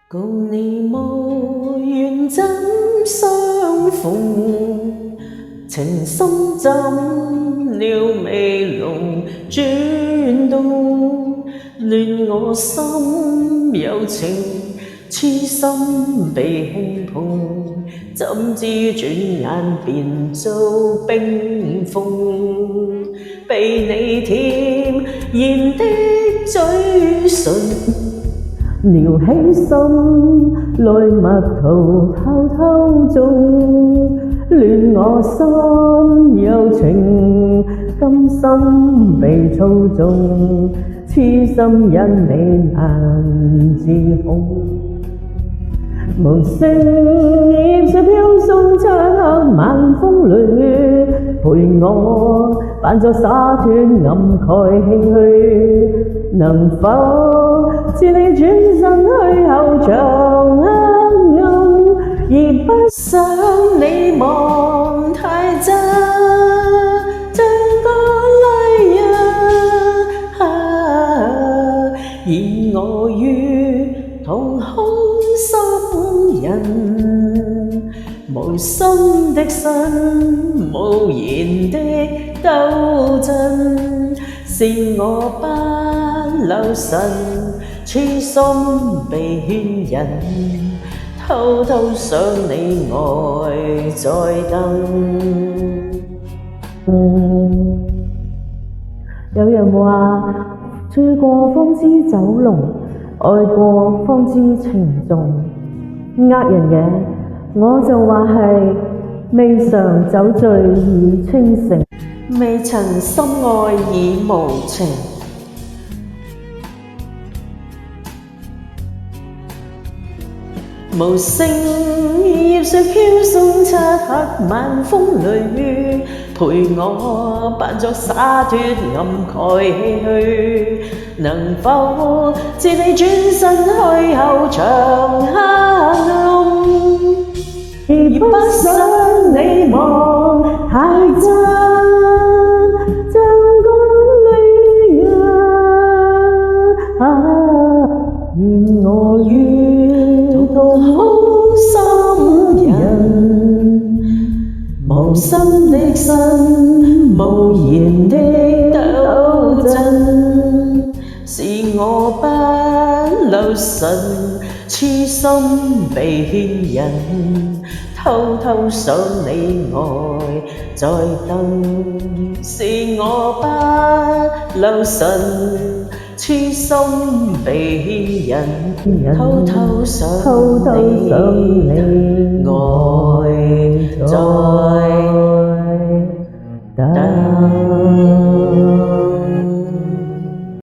共你無緣怎相逢？情深浸了微濃，轉動亂我心有情，痴心被輕碰，怎知轉眼便遭冰封，被你甜言的嘴唇撩起心內蜜桃偷偷種，亂我心有情，甘心被操縱，痴心因你難自控。無聲葉碎飄送，漆黑晚風裏陪我扮作灑脱暗蓋唏噓，能否自你轉身去後長黑暗，而不想你望太真，像個淚然我於同空心人，無心的身，無言的鬥爭，是我不留神，痴心被牽引，偷偷想你愛在等。有人話醉過方知酒濃，愛過方知情重，呃人嘅，我就話係未嘗酒醉已清醒，未曾深愛已無情。無聲葉碎飄送，漆黑晚風裏陪我扮作灑脱暗蓋唏噓，能否自你轉身去後長黑暗，而不想你望太真，像個女人然我於同空心人，無心的身，無言的鬥爭，是我不留神，痴心被牽引，偷偷想你愛在等，是我不留神，痴心被牽引，偷偷想你